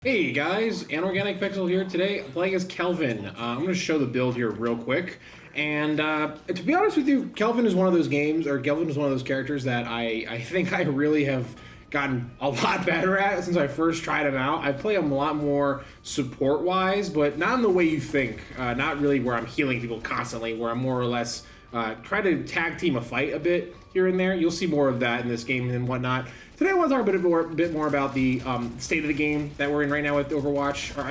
Hey guys, Anorganic Pixel here today, playing as Kelvin. I'm going to show the build here real quick. And to be honest with you, Kelvin is one of those characters that I think I really have gotten a lot better at since I first tried him out. I play him a lot more support-wise, but not in the way you think. Not really where I'm healing people constantly, where I'm more or less try to tag team a fight a bit here and there. You'll see more of that in this game and whatnot. Today I want to talk a bit more about the state of the game that we're in right now with Overwatch, or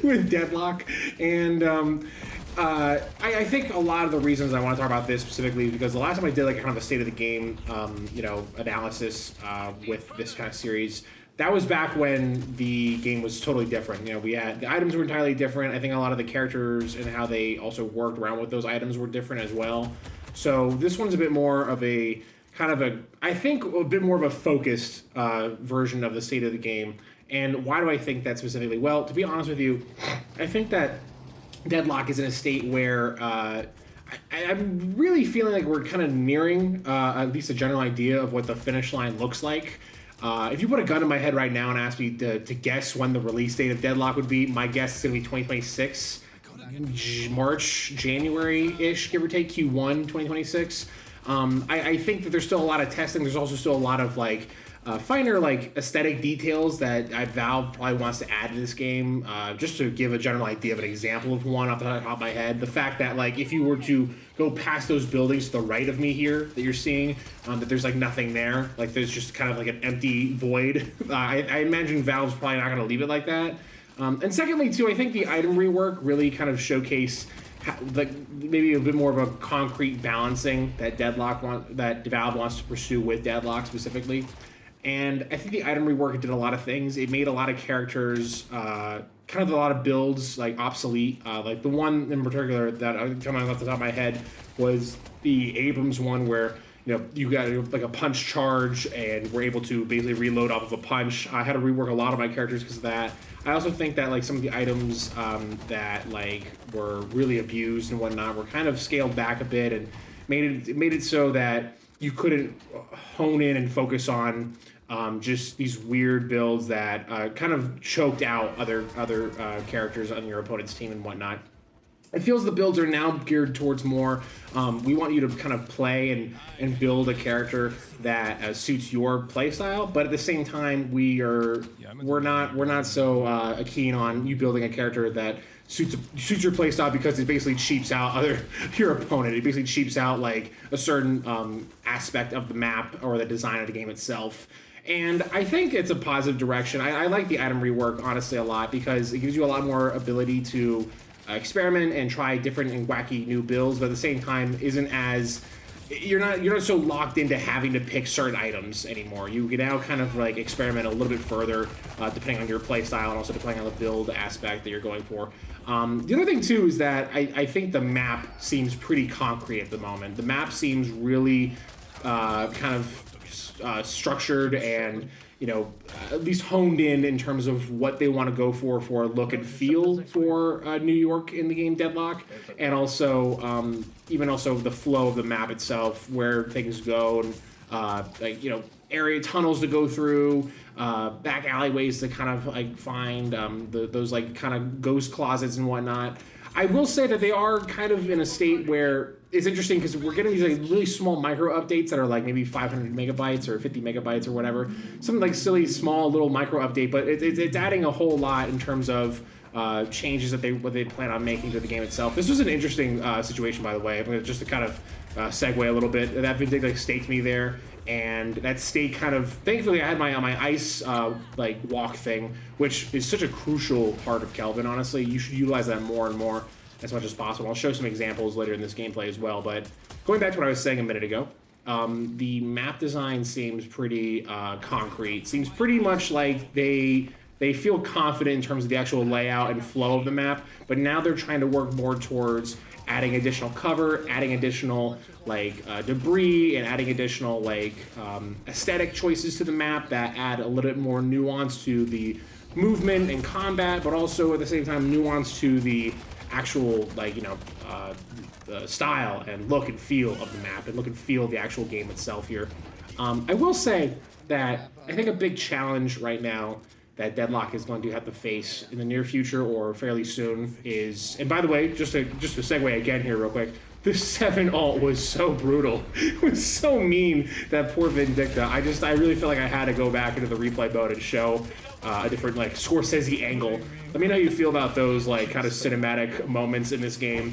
with Deadlock, and I think a lot of the reasons I want to talk about this specifically because the last time I did like kind of a state of the game, analysis with this kind of series. That was back when the game was totally different. We had the items were entirely different. I think a lot of the characters and how they also worked around with those items were different as well. So this one's a bit more of a I think a bit more of a focused version of the state of the game. And why do I think that specifically? Well, to be honest with you, I think that Deadlock is in a state where I'm really feeling like we're kind of nearing at least a general idea of what the finish line looks like. If you put a gun in my head right now and ask me to guess when the release date of Deadlock would be, my guess is going to be 2026, March, January-ish, give or take, Q1 2026. I think that there's still a lot of testing. There's also still a lot of finer aesthetic details that Valve probably wants to add to this game. Just to give a general idea of an example of one off the top of my head, the fact that if you were to go past those buildings to the right of me here that you're seeing, that there's nothing there. There's just kind of an empty void. I imagine Valve's probably not going to leave it like that. And secondly, too, I think the item rework really kind of showcase maybe a bit more of a concrete balancing that Valve wants to pursue with Deadlock specifically. And I think the item rework did a lot of things. It made a lot of characters, kind of a lot of builds obsolete. The one in particular that coming off the top of my head was the Abrams one where you got a punch charge and we're able to basically reload off of a punch. I had to rework a lot of my characters because of that. I also think that some of the items that were really abused and whatnot were kind of scaled back a bit and made it so that you couldn't hone in and focus on just these weird builds that kind of choked out other characters on your opponent's team and whatnot. It feels the builds are now geared towards more. We want you to kind of play and build a character that suits your play style, but at the same time, we're not so keen on you building a character that suits your play style because it basically cheaps out your opponent. It basically cheaps out a certain aspect of the map or the design of the game itself. And I think it's a positive direction. I like the item rework honestly a lot because it gives you a lot more ability to experiment and try different and wacky new builds, but at the same time isn't as you're not so locked into having to pick certain items anymore. You can now kind of experiment a little bit further depending on your play style and also depending on the build aspect that you're going for. The other thing too is that I think the map seems pretty concrete at the moment. The map seems really kind of structured and at least honed in terms of what they want to go for look and feel for New York in the game Deadlock, and also even also the flow of the map itself, where things go, and area tunnels to go through, back alleyways to kind of find those kind of ghost closets and whatnot. I will say that they are kind of in a state where it's interesting because we're getting these really small micro updates that are maybe 500 megabytes or 50 megabytes or whatever. Something silly, small, little micro update, but it's adding a whole lot in terms of changes that they plan on making to the game itself. This was an interesting situation, by the way. I'm going to just to kind of segue a little bit. That Vindig staked me there, and that stake kind of, thankfully I had my ice walk thing, which is such a crucial part of Kelvin. Honestly, you should utilize that more and more as much as possible. I'll show some examples later in this gameplay as well, but going back to what I was saying a minute ago, the map design seems pretty concrete. Seems pretty much like they feel confident in terms of the actual layout and flow of the map, but now they're trying to work more towards adding additional cover, adding additional debris, and adding additional aesthetic choices to the map that add a little bit more nuance to the movement and combat, but also at the same time nuance to the actual the style and look and feel of the map and look and feel of the actual game itself here. I will say that I think a big challenge right now that Deadlock is going to have to face in the near future or fairly soon is, and by the way, just to segue again here real quick, this 7 ult was so brutal. It was so mean, that poor Vindicta. I really feel like I had to go back into the replay mode and show a different, like, Scorsese angle. Let me know how you feel about those, like, kind of cinematic moments in this game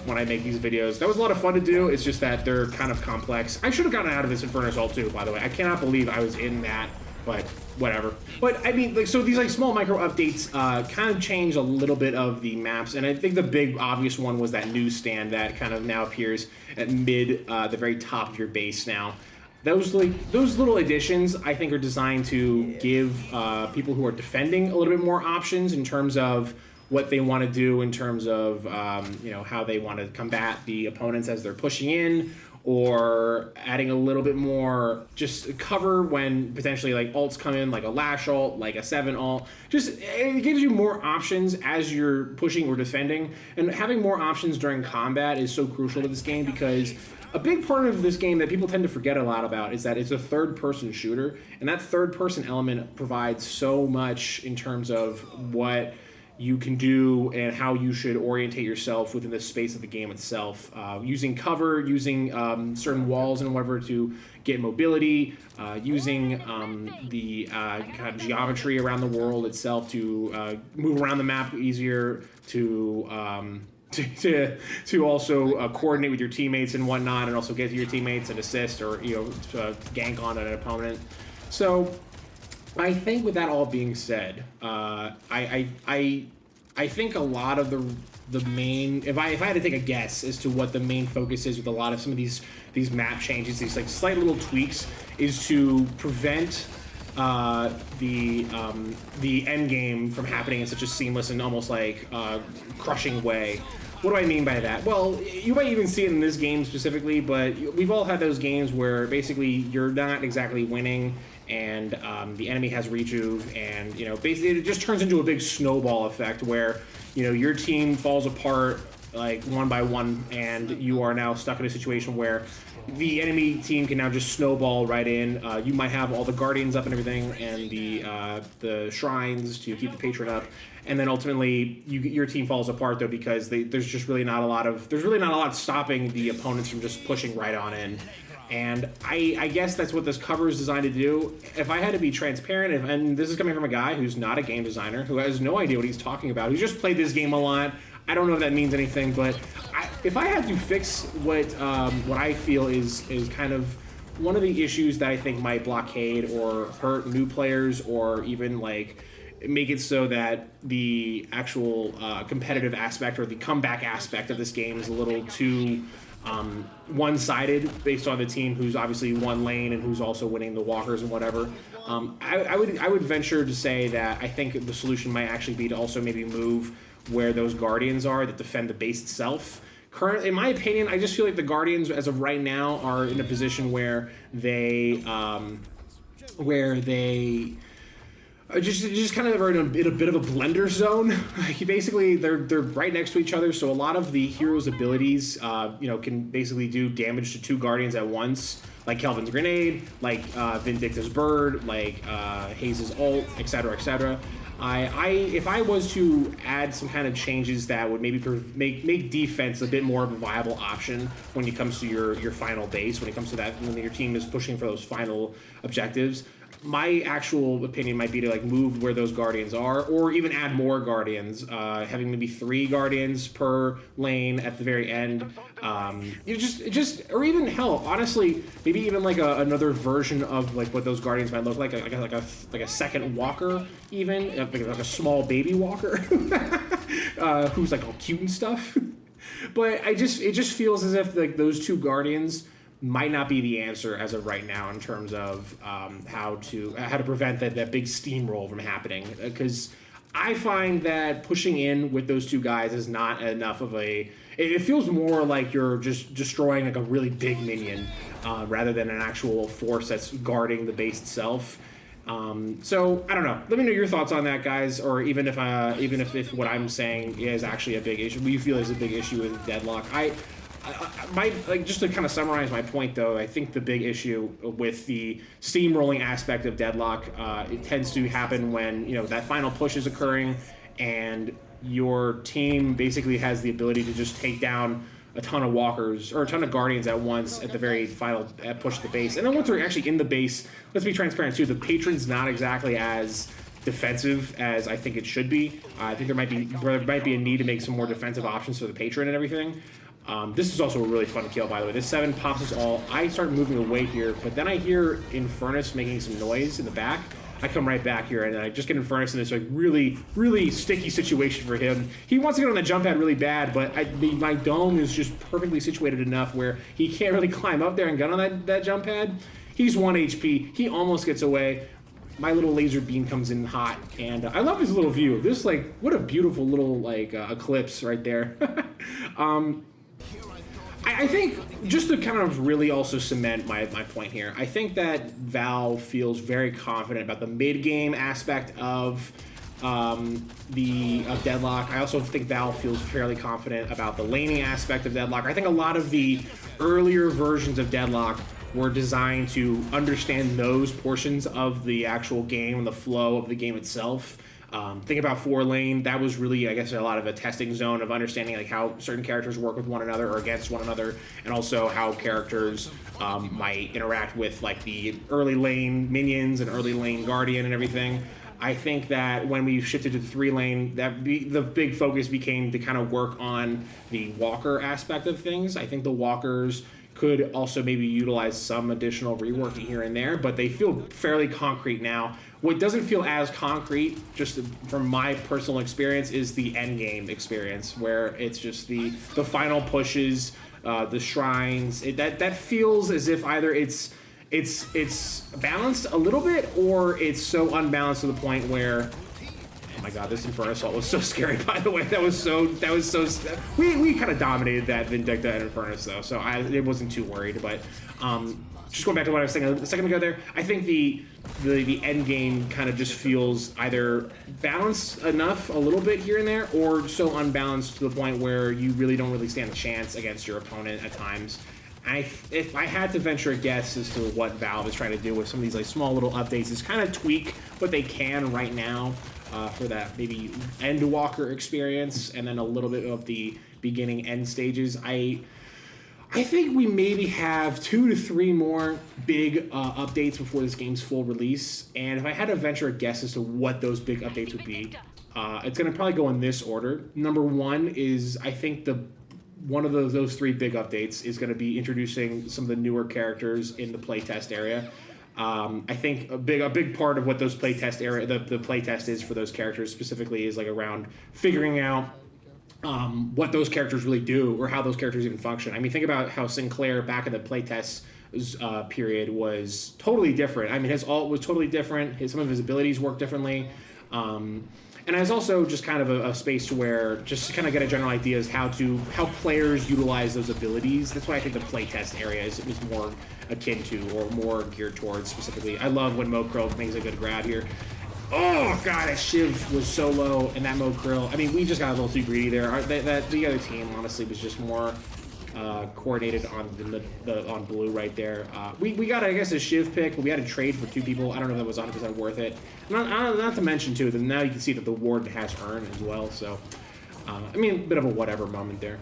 when I make these videos. That was a lot of fun to do. It's just that they're kind of complex. I should have gotten out of this Inferno ult too, by the way. I cannot believe I was in that, but whatever. But I mean, like, so these like small micro updates kind of change a little bit of the maps, and I think the big obvious one was that newsstand that kind of now appears at the very top of your base now. Those little additions, I think, are designed to give people who are defending a little bit more options in terms of what they want to do, in terms of you know, how they want to combat the opponents as they're pushing in, or adding a little bit more just cover when potentially like ults come in, like a Lash ult, like a 7 ult. Just, it gives you more options as you're pushing or defending, and having more options during combat is so crucial to this game, because a big part of this game that people tend to forget a lot about is that it's a third-person shooter, and that third-person element provides so much in terms of what you can do and how you should orientate yourself within the space of the game itself. Using cover, using certain walls and whatever to get mobility, using the kind of geometry around the world itself to move around the map easier, to also coordinate with your teammates and whatnot, and also get to your teammates and assist or, you know, gank on an opponent. So I think with that all being said, I think a lot of the main, if I had to take a guess as to what the main focus is with a lot of some of these map changes, these like slight little tweaks, is to prevent the endgame from happening in such a seamless and almost like crushing way. What do I mean by that? Well, you might even see it in this game specifically, but we've all had those games where basically you're not exactly winning, and the enemy has rejuve, and, you know, basically it just turns into a big snowball effect where, you know, your team falls apart like one by one, and you are now stuck in a situation where the enemy team can now just snowball right in. You might have all the guardians up and everything, and the shrines to keep the patron up, and then ultimately your team falls apart though, because there's really not a lot stopping the opponents from just pushing right on in. And I guess that's what this cover is designed to do. If I had to be transparent, and this is coming from a guy who's not a game designer, who has no idea what he's talking about, who's just played this game a lot, I don't know if that means anything, but if I had to fix what I feel is kind of one of the issues that I think might blockade or hurt new players, or even like make it so that the actual competitive aspect or the comeback aspect of this game is a little too one-sided based on the team who's obviously one lane and who's also winning the walkers and whatever. I would venture to say that I think the solution might actually be to also maybe move where those guardians are that defend the base itself. Currently, in my opinion, I just feel like the guardians as of right now are in a position where they just kind of are in a bit of a blender zone. Basically, they're right next to each other, so a lot of the hero's abilities, you know, can basically do damage to two guardians at once, like Kelvin's grenade, like Vindicta's bird, like Hayes' ult, etc., etc. If I was to add some kind of changes that would maybe make defense a bit more of a viable option when it comes to your final base, when it comes to that, when your team is pushing for those final objectives, my actual opinion might be to like move where those guardians are, or even add more guardians, having maybe 3 guardians per lane at the very end. Or even hell, honestly, maybe even like another version of like what those guardians might look like a second walker, even like a small baby walker, who's like all cute and stuff. But it just feels as if like those 2 guardians might not be the answer as of right now in terms of how to prevent that big steamroll from happening, because I find that pushing in with those 2 guys is not enough of it feels more like you're just destroying like a really big minion rather than an actual force that's guarding the base itself. So I don't know. Let me know your thoughts on that, guys, or even if what I'm saying is actually a big issue, what you feel is a big issue with Deadlock. just to kind of summarize my point, though, I think the big issue with the steamrolling aspect of Deadlock, it tends to happen when, you know, that final push is occurring and your team basically has the ability to just take down a ton of walkers or a ton of guardians at once at the very final push of the base. And then once they're actually in the base, let's be transparent too, the patron's not exactly as defensive as I think it should be. I think there might be a need to make some more defensive options for the patron and everything. This is also a really fun kill, by the way. This 7 pops us all. I start moving away here, but then I hear Infernus making some noise in the back. I come right back here, and I just get Infernus in this like really, really sticky situation for him. He wants to get on the jump pad really bad, but my dome is just perfectly situated enough where he can't really climb up there and get on that jump pad. He's 1 HP. He almost gets away. My little laser beam comes in hot, and I love this little view. This, like, what a beautiful little, like, eclipse right there. I think, just to kind of really also cement my point here, I think that Valve feels very confident about the mid-game aspect of Deadlock. I also think Valve feels fairly confident about the laning aspect of Deadlock. I think a lot of the earlier versions of Deadlock were designed to understand those portions of the actual game and the flow of the game itself. Think about 4-lane. That was really, I guess, a lot of a testing zone of understanding like how certain characters work with one another or against one another, and also how characters might interact with like the early lane minions and early lane guardian and everything. I think that when we shifted to the 3-lane, the big focus became to kind of work on the walker aspect of things. I think the walkers could also maybe utilize some additional reworking here and there, but they feel fairly concrete now. What doesn't feel as concrete, just from my personal experience, is the endgame experience, where it's just the final pushes, the shrines. That feels as if either it's balanced a little bit, or it's so unbalanced to the point where, oh my god, this Inferno Assault was so scary, by the way. That was so we kind of dominated that Vindicta and Infernus, though, so I wasn't too worried. But just going back to what I was saying a second ago there, I think the end game kind of just feels either balanced enough a little bit here and there, or so unbalanced to the point where you really don't really stand a chance against your opponent at times. If I had to venture a guess as to what Valve is trying to do with some of these like small little updates, is kind of tweak what they can right now for that maybe end walker experience, and then a little bit of the beginning end stages. I think we maybe have 2 to 3 more big updates before this game's full release, and if I had to venture a guess as to what those big updates would be, it's going to probably go in this order. Number 1 is, I think one of those 3 big updates is going to be introducing some of the newer characters in the playtest area. I think a big part of what those playtest area, the playtest is for those characters specifically, is like around figuring out what those characters really do, or how those characters even function. I mean, think about how Sinclair back in the playtest period was totally different. I mean, his ult was totally different. Some of his abilities work differently. And it's also just kind of a space to where just to kind of get a general idea is how players utilize those abilities. That's why I think the playtest area is more akin to, or more geared towards specifically. I love when Mokrill makes a good grab here. Oh god, that Shiv was so low, and that Mokrill. I mean, we just got a little too greedy there. The other team honestly was just more coordinated on blue right there. We got, I guess, a Shiv pick, but we had to trade for 2 people. I don't know if that was 100% worth it. Not to mention too that now you can see that the ward has earned as well. So, I mean, a bit of a whatever moment there.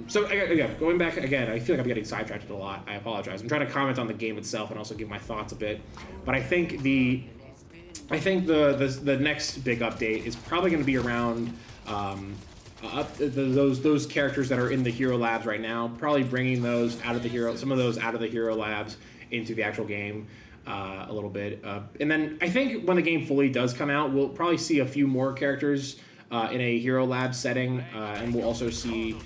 So again, going back again, I feel like I'm getting sidetracked a lot. I apologize. I'm trying to comment on the game itself and also give my thoughts a bit. But I think the next big update is probably going to be around those characters that are in the hero labs right now. Probably bringing those out of the some of those out of the hero labs into the actual game a little bit. And then I think when the game fully does come out, we'll probably see a few more characters in a hero lab setting, and we'll also see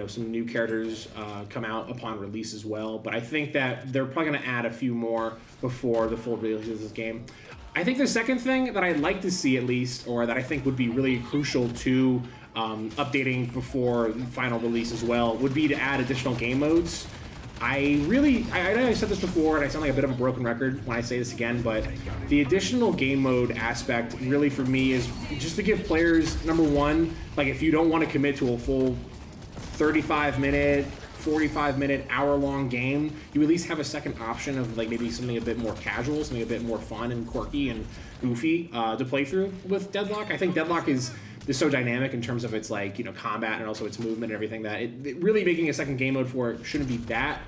some new characters come out upon release as well. But I think that they're probably going to add a few more before the full release of this game. I think the second thing that I'd like to see, at least, or that I think would be really crucial to updating before final release as well, would be to add additional game modes. I know I said this before, and I sound like a bit of a broken record when I say this again, but the additional game mode aspect really for me is just to give players, number one, like if you don't want to commit to a full 35-minute, 45-minute, hour-long game, you at least have a second option of like maybe something a bit more casual, something a bit more fun and quirky and goofy to play through with Deadlock. I think Deadlock is so dynamic in terms of its like, you know, combat and also its movement and everything that it really making a second game mode for it shouldn't be that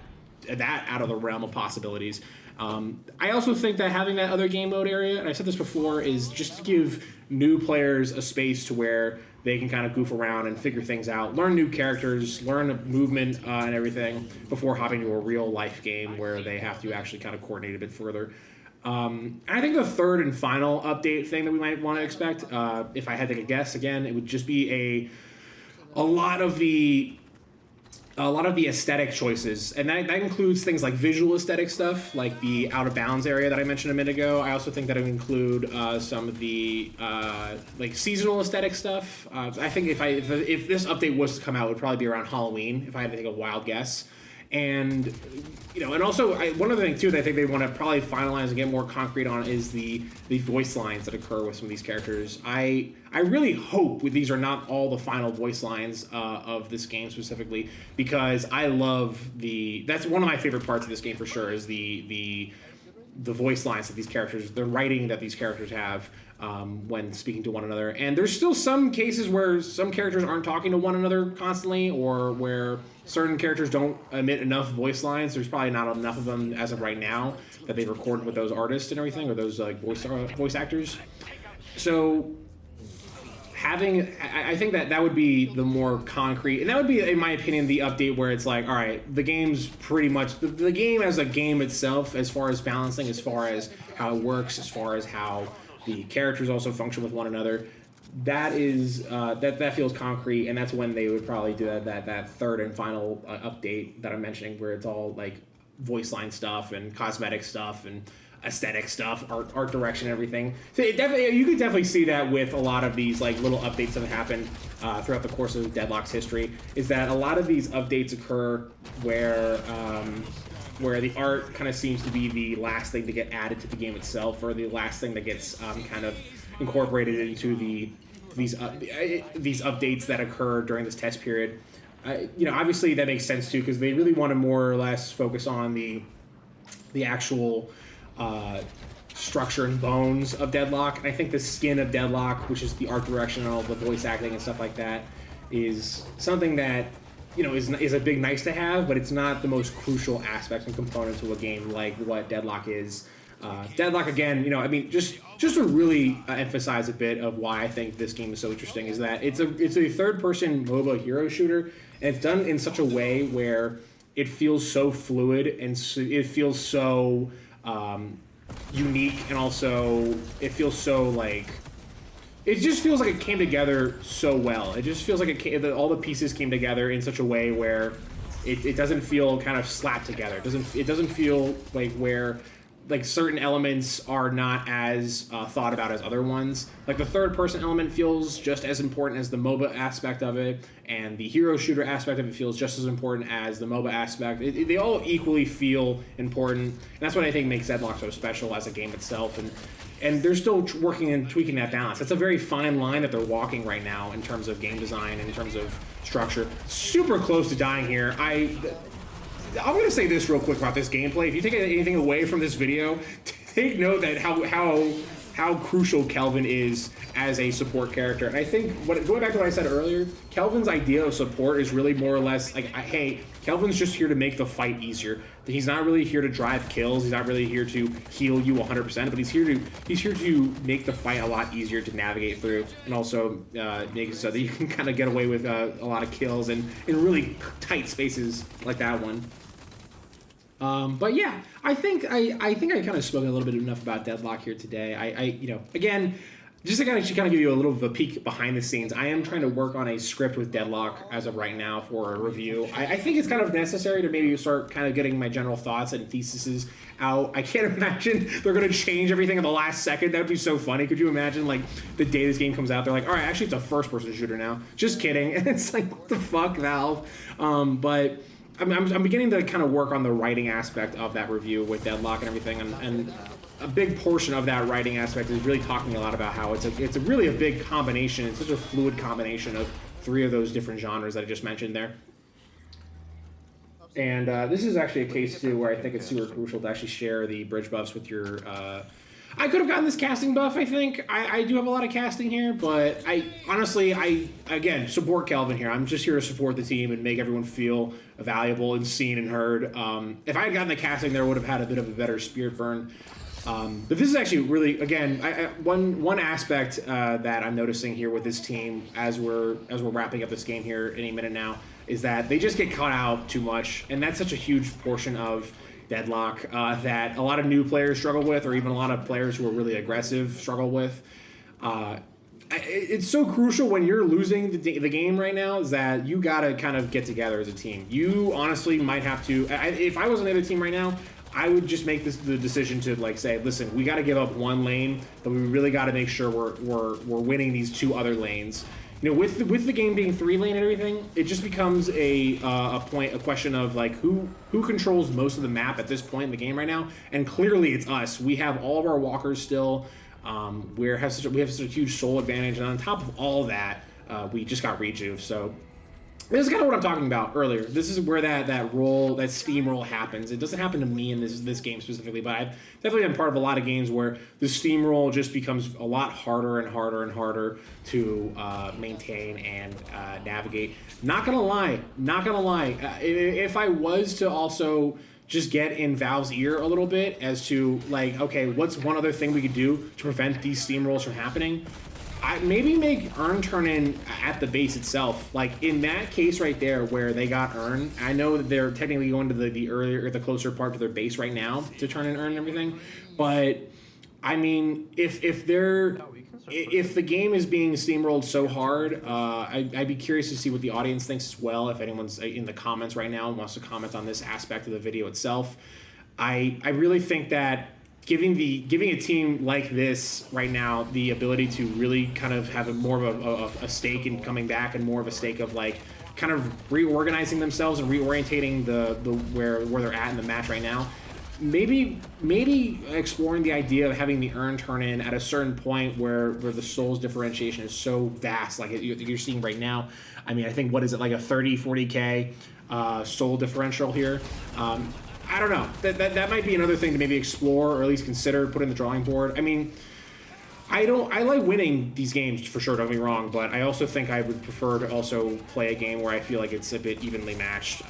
out of the realm of possibilities. I also think that having that other game mode area, and I said this before, is just to give new players a space to where they can kind of goof around and figure things out, learn new characters, learn movement and everything before hopping to a real life game where they have to actually kind of coordinate a bit further. I think the third and final update thing that we might want to expect, if I had to take a guess again, it would just be a lot of the aesthetic choices, and that includes things like visual aesthetic stuff, like the out of bounds area that I mentioned a minute ago. I also think that it would include some of the like seasonal aesthetic stuff. I think if this update was to come out, it would probably be around Halloween, if I had to take a wild guess. And you know, and also one other thing too that I think they want to probably finalize and get more concrete on is the voice lines that occur with some of these characters. I really hope these are not all the final voice lines of this game specifically, because I love that's one of my favorite parts of this game for sure, is the voice lines that these characters, the writing that these characters have when speaking to one another. And there's still some cases where some characters aren't talking to one another constantly, or where certain characters don't emit enough voice lines. There's probably not enough of them as of right now that they've recorded with those artists and everything, or those like voice actors. So I think that would be the more concrete, and that would be, in my opinion, the update where it's like, all right, the game's pretty much the game as a game itself, as far as balancing, as far as how it works, as far as how the characters also function with one another. That is that feels concrete, and that's when they would probably do that third and final update that I'm mentioning, where it's all like voice line stuff and cosmetic stuff and aesthetic stuff, art direction, everything. So you could definitely see that with a lot of these like little updates that have happened throughout the course of Deadlock's history, is that a lot of these updates occur where the art kind of seems to be the last thing to get added to the game itself, or the last thing that gets kind of incorporated into these updates that occur during this test period. You know, obviously that makes sense too, because they really want to more or less focus on the actual structure and bones of Deadlock. And I think the skin of Deadlock, which is the art direction and all the voice acting and stuff like that, is something that, you know, is a big nice to have, but it's not the most crucial aspect and component to a game like what Deadlock is. Deadlock, again, you know, I mean, just to really emphasize a bit of why I think this game is so interesting, is that it's a third-person MOBA hero shooter, and it's done in such a way where it feels so fluid, and it feels so unique, and also it feels so like, it just feels like it came together so well. It just feels like all the pieces came together in such a way where it doesn't feel kind of slapped together. It doesn't feel like where like certain elements are not as thought about as other ones. Like the third person element feels just as important as the MOBA aspect of it, and the hero shooter aspect of it feels just as important as the MOBA aspect. They all equally feel important, and that's what I think makes Deadlock so special as a game itself. And they're still working and tweaking that balance. It's a very fine line that they're walking right now in terms of game design and in terms of structure. Super close to dying here. I'm going to say this real quick about this gameplay. If you take anything away from this video, take note that how crucial Kelvin is as a support character. And I think, going back to what I said earlier, Kelvin's idea of support is really more or less like, hey, Kelvin's just here to make the fight easier. He's not really here to drive kills. He's not really here to heal you 100%, but he's here to make the fight a lot easier to navigate through, and also make it so that you can kind of get away with a lot of kills and in really tight spaces like that one. But yeah, I think I kind of spoke a little bit enough about Deadlock here today. You know, again, just to kind of give you a little of a peek behind the scenes, I am trying to work on a script with Deadlock as of right now for a review. I think it's kind of necessary to maybe start kind of getting my general thoughts and theses out. I can't imagine they're going to change everything in the last second. That would be so funny. Could you imagine, like, the day this game comes out, they're like, all right, actually it's a first-person shooter now. Just kidding. And it's like, what the fuck, Valve? But I'm beginning to kind of work on the writing aspect of that review with Deadlock and everything, and a big portion of that writing aspect is really talking a lot about how it's a really a big combination. It's such a fluid combination of three of those different genres that I just mentioned there. And this is actually a case too where I think it's super crucial to actually share the bridge buffs with your. I could have gotten this casting buff. I think I do have a lot of casting here, but I honestly again support Kelvin here. I'm just here to support the team and make everyone feel valuable and seen and heard. If I had gotten the casting, there would have had a bit of a better Spirit Burn. But this is actually really, again, one aspect that I'm noticing here with this team as we're wrapping up this game here any minute now is that they just get caught out too much, and that's such a huge portion of Deadlock that a lot of new players struggle with, or even a lot of players who are really aggressive struggle with. It's so crucial when you're losing the game right now is that you gotta kind of get together as a team. You honestly might have to. If I was on the other team right now, I would just make the decision to like say, listen, we got to give up one lane, but we really got to make sure we're winning these two other lanes. You know, with the game being 3-lane and everything, it just becomes a question of like who controls most of the map at this point in the game right now, and clearly it's us. We have all of our walkers still. We have such a huge soul advantage, and on top of all that, we just got rejuve. So this is kind of what I'm talking about earlier. This is where that steamroll happens. It doesn't happen to me in this game specifically, but I've definitely been part of a lot of games where the steamroll just becomes a lot harder and harder and harder to maintain and navigate. Not gonna lie. If I was to also just get in Valve's ear a little bit as to like, okay, what's one other thing we could do to prevent these steamrolls from happening? Maybe make Earn turn in at the base itself. Like in that case right there where they got Earn, I know that they're technically going to the earlier or the closer part to their base right now to turn in Earn and everything. But I mean, if the game is being steamrolled so hard, I'd be curious to see what the audience thinks as well. If anyone's in the comments right now and wants to comment on this aspect of the video itself, I really think that giving a team like this right now the ability to really kind of have more of a stake in coming back and more of a stake of like kind of reorganizing themselves and reorientating the where they're at in the match right now. Maybe exploring the idea of having the Earn turn in at a certain point where the souls differentiation is so vast, like you're seeing right now. I mean, I think what is it, like a 30-40k soul differential here. I don't know. That might be another thing to maybe explore or at least consider, put in the drawing board. I mean, I like winning these games for sure, don't get me wrong, but I also think I would prefer to also play a game where I feel like it's a bit evenly matched.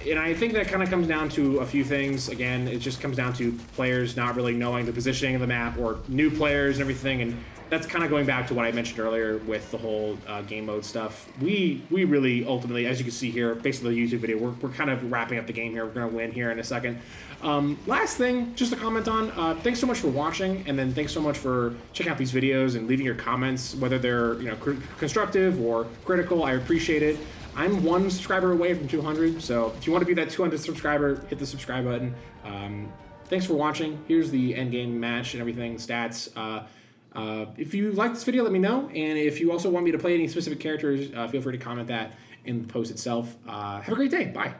And I think that kind of comes down to a few things. Again, it just comes down to players not really knowing the positioning of the map or new players and everything, and that's kind of going back to what I mentioned earlier with the whole game mode stuff. We really ultimately, as you can see here, based on the YouTube video, we're kind of wrapping up the game here. We're going to win here in a second. Last thing, just to comment on, thanks so much for watching, and then thanks so much for checking out these videos and leaving your comments, whether they're constructive or critical. I appreciate it. I'm 1 subscriber away from 200, so if you want to be that 200 subscriber, hit the subscribe button. Thanks for watching. Here's the endgame match and everything, stats. If you like this video, let me know, and if you also want me to play any specific characters, feel free to comment that in the post itself. Have a great day. Bye.